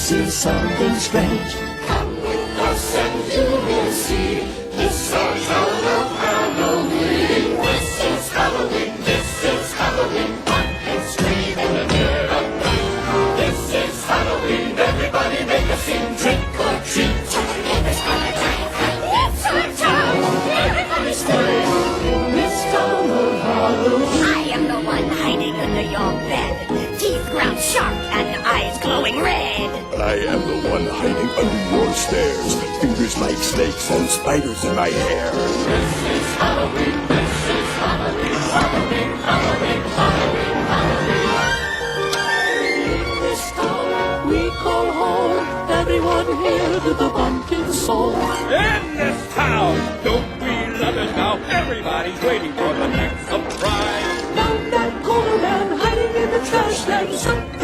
this is something strange. Come with us and you will see. It's our town of Halloween. This is Halloween, this is Halloween. Pumpkins scream in the dead of night. This is Halloween, everybody make a scene. Trick or treat. It's our town, everybody stay in this town of Halloween. I am the one hiding under your bed, teeth ground sharp and eyes glowing red. I am the one hiding under your stairs, fingers like snakes and spiders in my hair. This is Halloween, this is Halloween, Halloween, Halloween, Halloween, Halloween. This town we call home. Everyone here to the pumpkin soul. In this town, don't we love it now? Everybody's waiting for the next surprise. Found that corner man hiding in the trash can.